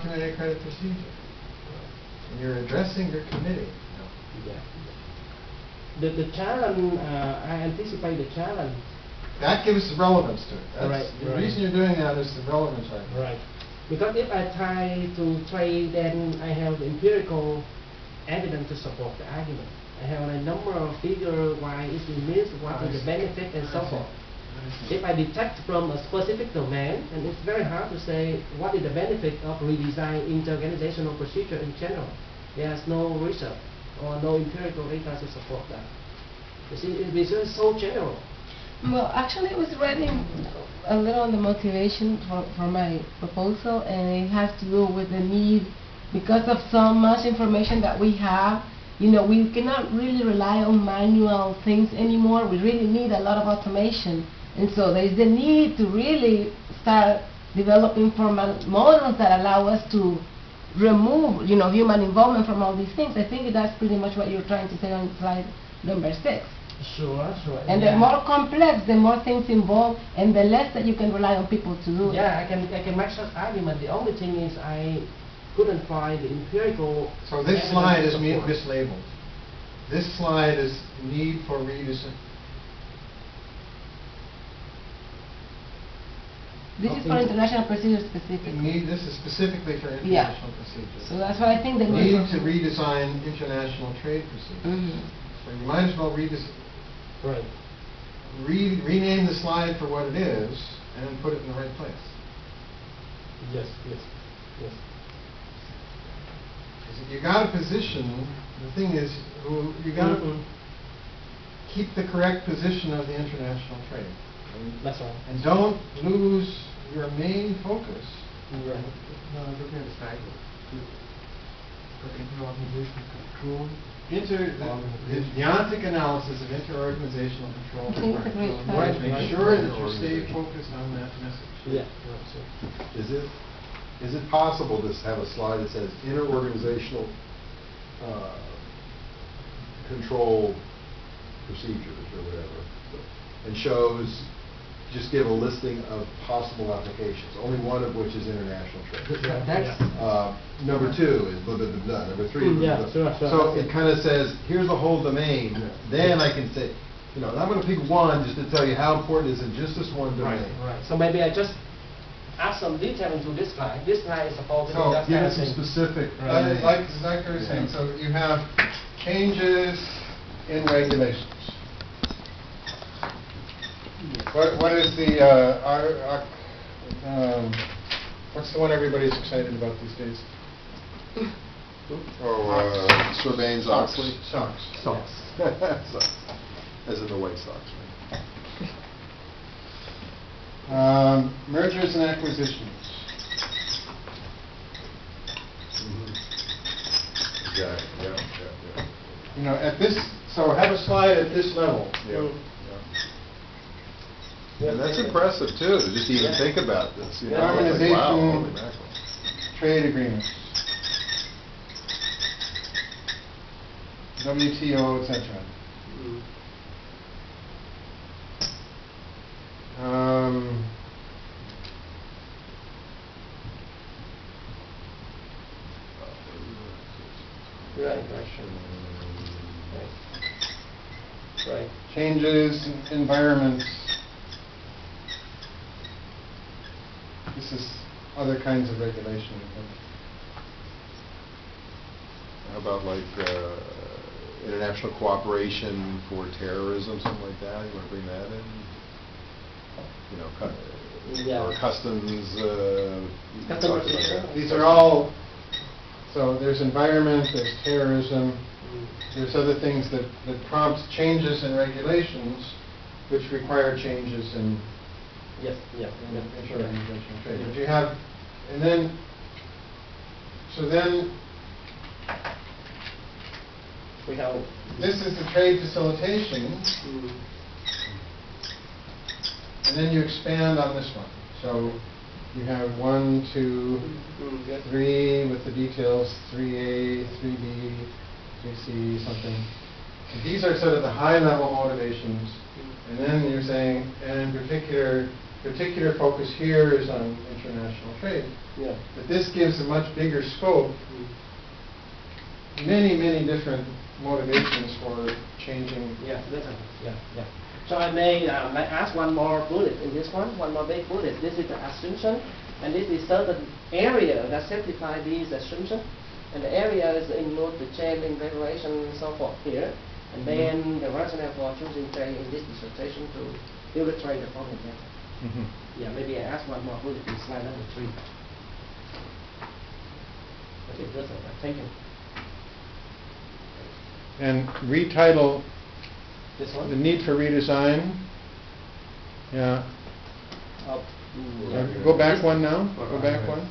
documented credit procedure. And you're addressing your committee. Yeah. The challenge, I anticipate the challenge. That gives relevance to it. That's Right, the right. reason you're doing that is the relevance right now. Right. Because if I try to trade, then I have the empirical evidence to support the argument. I have a number of figures why it is missed, what is the benefit, and so forth. If I detect from a specific domain, and it's very hard to say what is the benefit of redesign interorganizational procedure in general. There's no research or no empirical data to support that. You see, it's just so general. Well, actually, I was reading a little on the motivation for my proposal, and it has to do with the need, because of so much information that we have, you know, we cannot really rely on manual things anymore. We really need a lot of automation. And so there is the need to really start developing formal models that allow us to remove, you know, human involvement from all these things. I think that's pretty much what you're trying to say on slide number 6. Sure. And the more complex, the more things involved, and the less that you can rely on people to do it. Yeah, I can make such argument. The only thing is I couldn't find the empirical. So this slide is mislabeled. This slide is need for redesign. This is for international procedures specifically. This is specifically for international procedures. So that's what I think the need to redesign international trade procedures. So you might as well Right. rename the slide for what it is and then put it in the right place. Yes. If you got a position, the thing is, you got to keep the correct position of the international trade. That's right. And don't lose your main focus. Right. No, I'm looking at the slide. For interorganizational control. The Deontic analysis of interorganizational control. Right. Make sure that you stay focused on that message. Yeah. Is it possible to have a slide that says interorganizational control procedures or whatever, and shows, just give a listing of possible applications, only one of which is international trade. That's Number 2 is blah, blah, blah, blah. Number 3 Yeah, sure. So it kind of says, here's a whole domain. Then I can say, you know, I'm going to pick one just to tell you how important it is in just this one domain. Right. So maybe I just add some detail into this slide. This slide is supposed to be So that give kind it of some thing. specific, like Zachary was saying, so you have changes in regulations. What is the, what's the one everybody's excited about these days? Sarbanes-Oxley. Socks. As in the White Sox, right? Mergers and acquisitions. Exactly, yeah. You know, at this, so have a slide at this level. Yeah. And that's impressive too, to just even think about this. You know, it's like, wow, holy mackerel. Trade agreements. WTO, etc. Right. Changes, environments. This is other kinds of regulation. How about like international cooperation for terrorism, something like that? You want to bring that in? You know, or customs. These are all. So there's environment, there's terrorism, there's other things that prompt changes in regulations, which require changes in. Yes. Interorganizational trade. But you have, and then, so then, we have. This is the trade facilitation, and then you expand on this one. So you have 1, 2, 3 with the details, 3A, 3B, 3C, something. And these are sort of the high-level motivations, and then you're saying, and in particular focus here is on international trade. Yeah. But this gives a much bigger scope, many different motivations for changing. Yeah, listen. Yeah, yeah. So I may ask one more bullet in this one more big bullet. This is the assumption, and this is certain area that certify these assumptions. And the areas include the chain in regulation and so forth here. And then the rationale for choosing J in this dissertation to illustrate the following method. Yeah, maybe I ask one more bullet in slide number 3. Okay, that's all right. Thank you. And retitle This one? the need for redesign. Yeah. Go back one now. Go back one.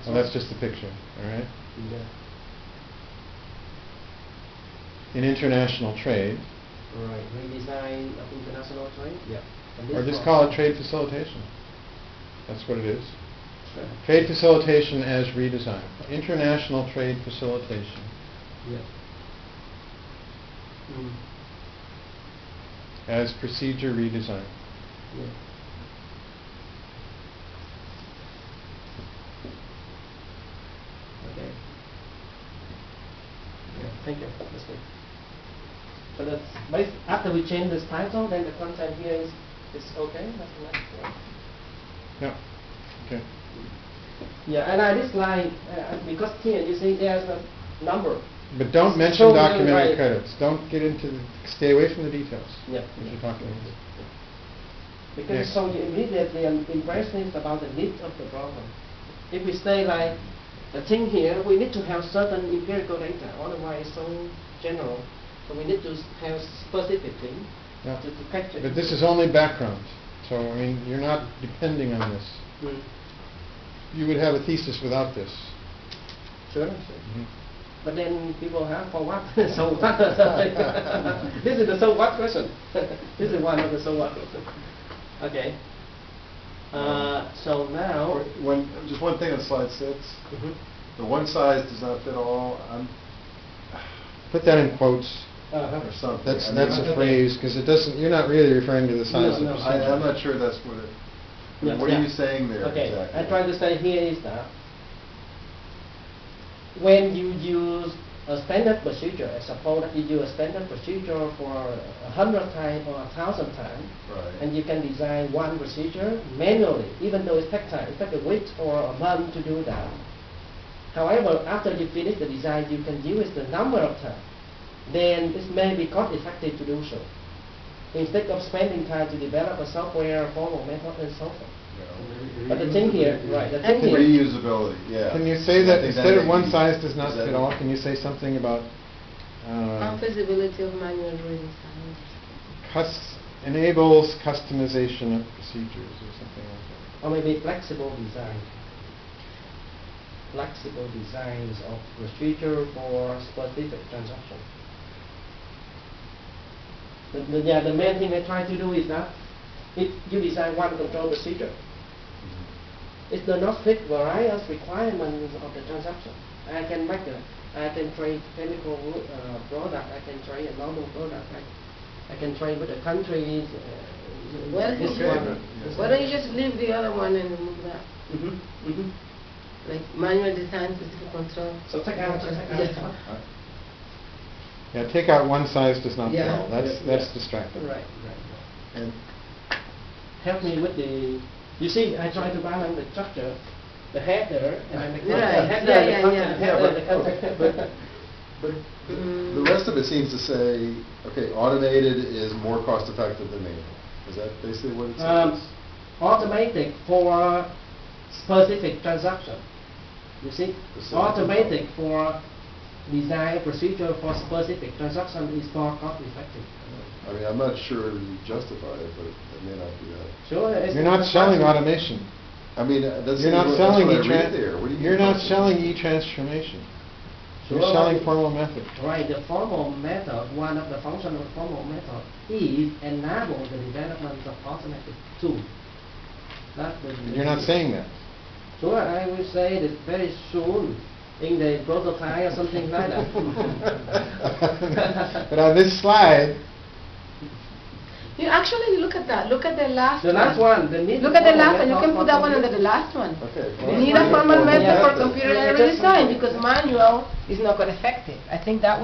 Oh, that's just the picture. All right. Yeah. In international trade, Right. Redesign of international trade. Yeah. And or this just one- call it trade facilitation. That's what it is. Sure. Trade facilitation as redesign. International trade facilitation. Yeah. As procedure redesign. Yeah. Okay. Yeah, thank you. That's good. So that's after we change this title, then the content here is okay. That's nice. Yeah. Okay. Yeah, and I dislike because here you see there's a number. But don't So mention really documentary right. credits. Don't get into stay away from the details. Yeah. If you're talking about this. Because Next. so you immediately impressive about the need of the problem. If we say like the thing here, we need to have certain empirical data, otherwise it's so general. So we need to have specific thing Yeah. to capture. But this is only background. So I mean, you're not depending on this. Mm. You would have a thesis without this. Sure. Mhm. But then people have for what? So what? This is the so what question. This is one of the so what question. Okay. So now. Just one thing on slide 6. Mhm. The one size does not fit all. Put that in quotes. Uh-huh. Or something. That's I mean, that's a Okay. phrase because it doesn't. You're not really referring to the size No, of no, the I'm not sure that's what it. Yeah, What yeah. are you saying there Okay, exactly? I try to say here is that when you use a standard procedure, I suppose that you use a standard procedure for 100 times or 1,000 times, Right. and you can design one procedure manually, even though it takes time. It takes a week or a month to do that. However, after you finish the design, you can use the number of times. Then it may be cost effective to do so, instead of spending time to develop a software, formal method, and so forth. But the thing here, right, the thing here, Reusability, yeah. Can you say I that think instead of may one be- size does not is that- fit all? Can you say something about Feasibility of manual redesign. enables customization of procedures or something like that? or maybe flexible design. Flexible designs of procedure for specific transaction. The main thing I try to do is that if you design one control procedure, it does not fit various requirements of the transaction. I can trade chemical product, I can trade a normal product, I can trade with the countries. Well, this Okay, one. but- this Why don't you just leave the other one and remove that? Mhm. Like manual design, specific control. So take out. Yeah. Yeah, take out one size does not fit Yeah. all. That's Yeah. distracting. Right. And Help me with the. You see, I try to balance the structure, the header, and then the content. Right. Header, Yeah, the yeah, content, yeah. header, the Yeah, content. but the rest of it seems to say, okay, automated is more cost effective than manual. Is that basically what it says? Automatic for specific transaction. You see, Specific. automatic for design procedure for specific transaction is more cost effective. I mean, I'm not sure you justify it, but it may not be that. Sure, You're not selling automation. I mean, that's. You're not that's selling what I read e-tran- there. What do you You're mean not by- selling e-transformation. You're Sure, selling but- formal method. Right, the formal method, one of the functions of the formal method is enable the development of automatic tool. That's the. You're not saying that. Sure, I will say that very soon in the prototype or something like that. But on this slide, You actually look at that. Look at the last The last one, the need. Look at the last one. You can put that one under the last one. Okay. You need a formal method for Yeah. computer error design because manual is not going to affect it. I think that one.